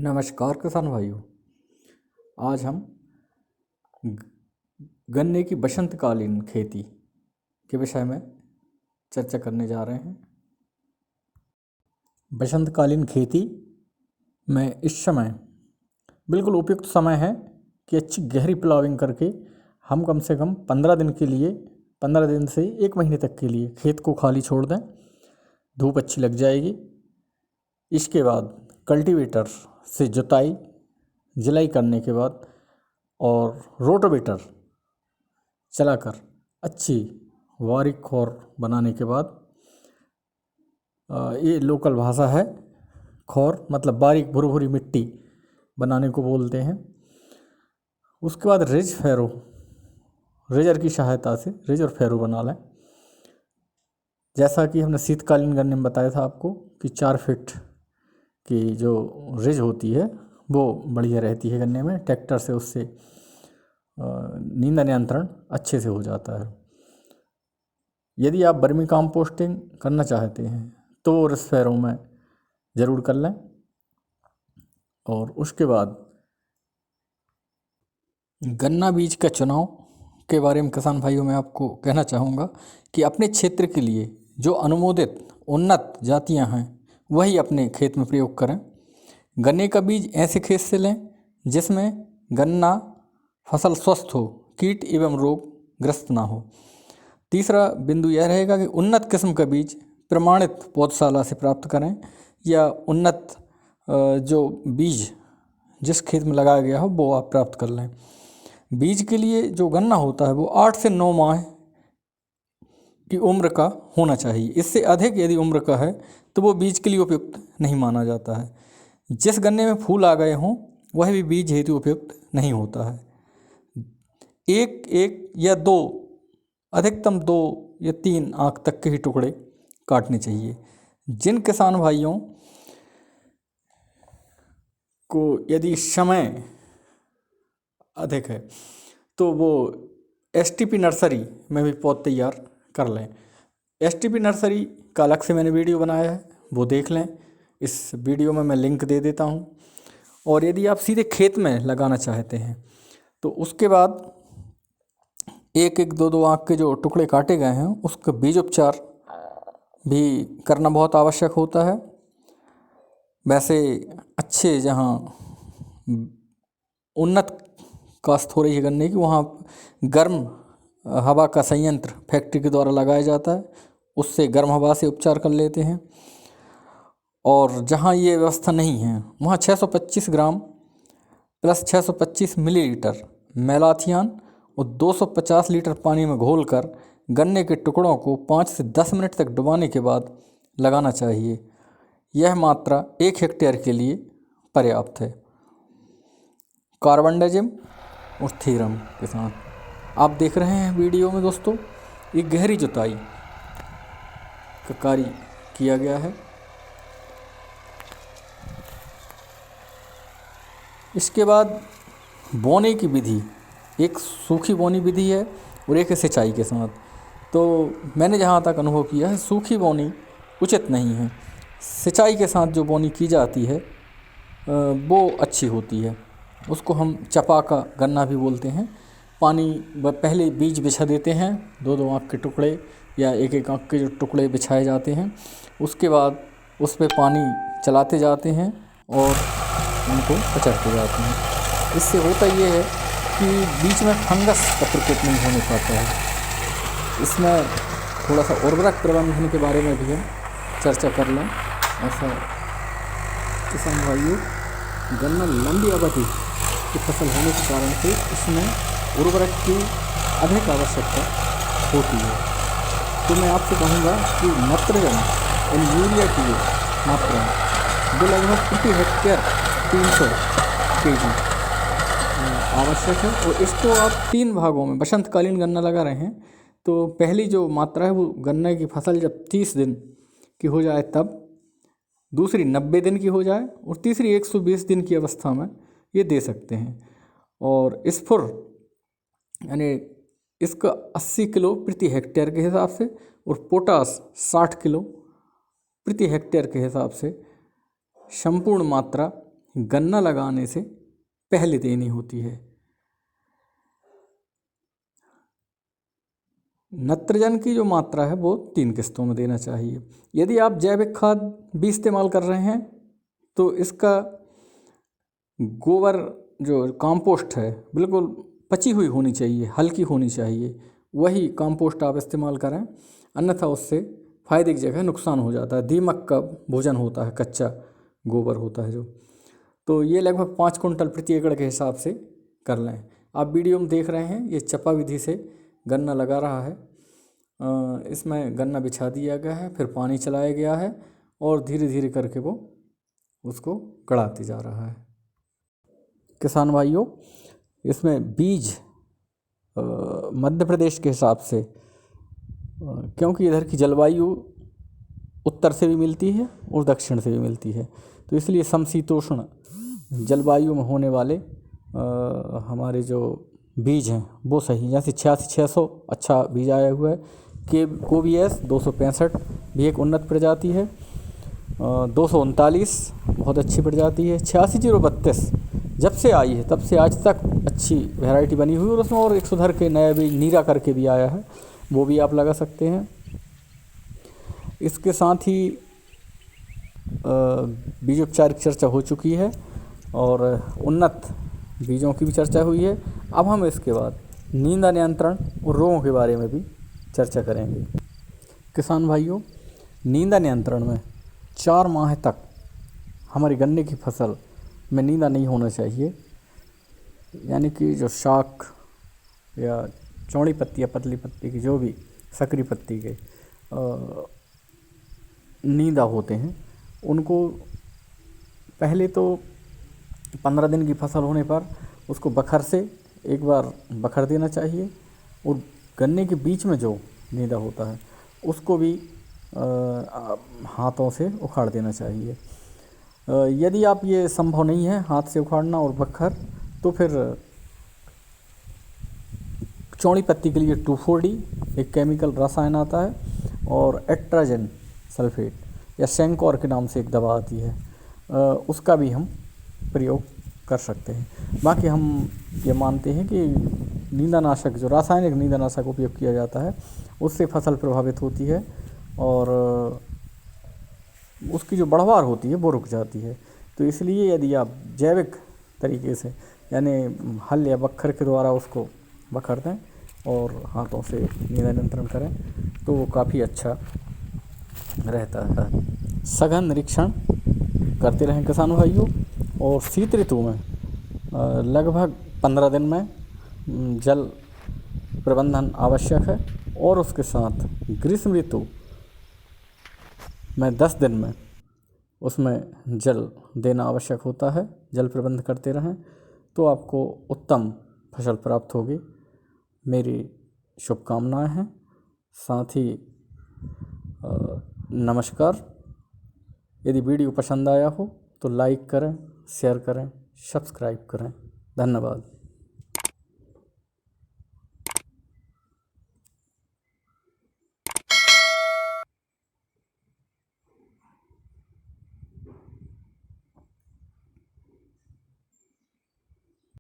नमस्कार किसान भाइयों। आज हम गन्ने की बसंतकालीन खेती के विषय में चर्चा करने जा रहे हैं। बसंतकालीन खेती में इस समय बिल्कुल उपयुक्त समय है कि अच्छी गहरी प्लाविंग करके हम कम से कम 15 दिन के लिए 15 दिन से 1 महीने तक के लिए खेत को खाली छोड़ दें। धूप अच्छी लग जाएगी। इसके बाद कल्टीवेटर से जुताई जिलाई करने के बाद और रोटावेटर चलाकर अच्छी बारीक खोर बनाने के बाद, ये लोकल भाषा है, खोर मतलब बारीक भुरभुरी मिट्टी बनाने को बोलते हैं। उसके बाद रेजर की सहायता से रेज और फैरो बना लें। जैसा कि हमने शीतकालीन गन्ने में बताया था आपको कि 4 फीट की जो रिज होती है वो बढ़िया रहती है गन्ने में। ट्रैक्टर से उससे नींद नियंत्रण अच्छे से हो जाता है। यदि आप वर्मी कंपोस्टिंग करना चाहते हैं तो रेसफेरो में ज़रूर कर लें। और उसके बाद गन्ना बीज का चुनाव के बारे में किसान भाइयों मैं आपको कहना चाहूँगा कि अपने क्षेत्र के लिए जो अनुमोदित उन्नत जातियाँ हैं वही अपने खेत में प्रयोग करें। गन्ने का बीज ऐसे खेत से लें जिसमें गन्ना फसल स्वस्थ हो, कीट एवं रोग ग्रस्त ना हो। तीसरा बिंदु यह रहेगा कि उन्नत किस्म का बीज प्रमाणित पौधशाला से प्राप्त करें या उन्नत जो बीज जिस खेत में लगाया गया हो वो आप प्राप्त कर लें। बीज के लिए जो गन्ना होता है वो 8 से 9 माह की उम्र का होना चाहिए। इससे अधिक यदि उम्र का है तो वो बीज के लिए उपयुक्त नहीं माना जाता है। जिस गन्ने में फूल आ गए हों वह भी बीज हेतु उपयुक्त नहीं होता है। एक या 2, अधिकतम 2 या 3 आंख तक के ही टुकड़े काटने चाहिए। जिन किसान भाइयों को यदि समय अधिक है तो वो STP नर्सरी में भी पौध तैयार कर लें। STP नर्सरी का अलग से मैंने वीडियो बनाया है, वो देख लें। इस वीडियो में मैं लिंक दे देता हूँ। और यदि आप सीधे खेत में लगाना चाहते हैं तो उसके बाद 1-2 आंख के जो टुकड़े काटे गए हैं उसका बीज उपचार भी करना बहुत आवश्यक होता है। वैसे अच्छे जहाँ उन्नत काश्त हो रही है गन्ने की वहाँ गर्म हवा का संयंत्र फैक्ट्री के द्वारा लगाया जाता है, उससे गर्म हवा से उपचार कर लेते हैं। और जहाँ ये व्यवस्था नहीं है वहाँ 625 ग्राम प्लस 625 मिलीलीटर मेलाथियान और 250 लीटर पानी में घोलकर गन्ने के टुकड़ों को 5 से 10 मिनट तक डुबाने के बाद लगाना चाहिए। यह मात्रा 1 हेक्टेयर के लिए पर्याप्त है। कार्बेंडाजिम और थीरम के साथ आप देख रहे हैं वीडियो में दोस्तों, एक गहरी जुताई का कार्य किया गया है। इसके बाद बोने की विधि, एक सूखी बोनी विधि है और एक सिंचाई के साथ। तो मैंने जहाँ तक अनुभव किया है सूखी बोनी उचित नहीं है। सिंचाई के साथ जो बोनी की जाती है वो अच्छी होती है। उसको हम चपा का गन्ना भी बोलते हैं। पानी पहले बीज बिछा देते हैं, 2-2 आंख के टुकड़े या 1-1 आंख के जो टुकड़े बिछाए जाते हैं। उसके बाद उस पर पानी चलाते जाते हैं और उनको पचड़ते जाते हैं। इससे होता ये है कि बीच में फंगस का प्रकोप नहीं होने पाता है। इसमें थोड़ा सा उर्वरक प्रबंधन के बारे में भी हम चर्चा कर लें। ऐसा किसान भाइयों, गन्ना लंबी अवधि की फसल होने के कारण से इसमें उर्वरक की अधिक आवश्यकता होती है। तो मैं आपसे कहूँगा कि नाइट्रोजन और यूरिया की मात्रा जो लगभग प्रति हेक्टेयर 300 kg आवश्यक है। और इसको आप 3 भागों में बसंतकालीन गन्ना लगा रहे हैं तो पहली जो मात्रा है वो गन्ने की फसल जब 30 दिन की हो जाए तब, दूसरी 90 दिन की हो जाए और तीसरी 120 दिन की अवस्था में ये दे सकते हैं। और स्फुर यानी इसका 80 किलो प्रति हेक्टेयर के हिसाब से और पोटास 60 किलो प्रति हेक्टेयर के हिसाब से संपूर्ण मात्रा गन्ना लगाने से पहले देनी होती है। नत्रजन की जो मात्रा है वो 3 किस्तों में देना चाहिए। यदि आप जैविक खाद भी इस्तेमाल कर रहे हैं तो इसका गोबर जो कंपोस्ट है बिल्कुल पची हुई होनी चाहिए, हल्की होनी चाहिए, वही कंपोस्ट आप इस्तेमाल करें, अन्यथा उससे फायदे की जगह नुकसान हो जाता है। दीमक का भोजन होता है, कच्चा गोबर होता है जो। तो ये लगभग 5 कुंटल प्रति एकड़ के हिसाब से कर लें। आप वीडियो में देख रहे हैं ये चपा विधि से गन्ना लगा रहा है। इसमें गन्ना बिछा दिया गया है, फिर पानी चलाया गया है और धीरे धीरे करके वो उसको कढ़ाते जा रहा है। किसान भाइयों, इसमें बीज मध्य प्रदेश के हिसाब से, क्योंकि इधर की जलवायु उत्तर से भी मिलती है और दक्षिण से भी मिलती है, तो इसलिए समशीतोष्ण जलवायु में होने वाले हमारे जो बीज हैं वो सही, जैसे 86-600 अच्छा बीज आया हुआ है। KBS 265 भी एक उन्नत प्रजाति है। 239 बहुत अच्छी प्रजाति है। 86-032 जब से आई है तब से आज तक अच्छी वैरायटी बनी हुई, और उसमें और एक सुधर के नया बीज नीरा करके भी आया है, वो भी आप लगा सकते हैं। इसके साथ ही बीजोपचार की चर्चा हो चुकी है और उन्नत बीजों की भी चर्चा हुई है। अब हम इसके बाद नींदा नियंत्रण और रोगों के बारे में भी चर्चा करेंगे। किसान भाइयों, नींदा नियंत्रण में 4 माह तक हमारी गन्ने की फसल में नींदा नहीं होना चाहिए, यानी कि जो शाख या चौड़ी पत्ती या पतली पत्ती की जो भी सकरी पत्ती के नींदा होते हैं, उनको पहले तो 15 दिन की फसल होने पर उसको बखर से एक बार बखर देना चाहिए, और गन्ने के बीच में जो नींदा होता है उसको भी हाथों से उखाड़ देना चाहिए। यदि आप ये संभव नहीं है हाथ से उखाड़ना और बखर, तो फिर चौड़ी पत्ती के लिए 2,4-D एक केमिकल रसायन आता है, और एट्राजन सल्फेट या सेंकोर के नाम से एक दवा आती है, उसका भी हम प्रयोग कर सकते हैं। बाकी हम ये मानते हैं कि नींदानाशक, जो रासायनिक नींदानाशक उपयोग किया जाता है, उससे फसल प्रभावित होती है और उसकी जो बढ़वार होती है वो रुक जाती है। तो इसलिए यदि आप जैविक तरीके से, यानी हल या बखर के द्वारा उसको बखर दें और हाथों से नींदा नियंत्रण करें, तो वो काफ़ी अच्छा रहता है। सघन निरीक्षण करते रहें किसान भाइयों, और शीत ऋतु में लगभग 15 दिन में जल प्रबंधन आवश्यक है, और उसके साथ ग्रीष्म ऋतु में 10 दिन में उसमें जल देना आवश्यक होता है। जल प्रबंध करते रहें तो आपको उत्तम फसल प्राप्त होगी। मेरी शुभकामनाएं हैं। साथ ही नमस्कार। यदि वीडियो पसंद आया हो तो लाइक करें, शेयर करें, सब्सक्राइब करें। धन्यवाद।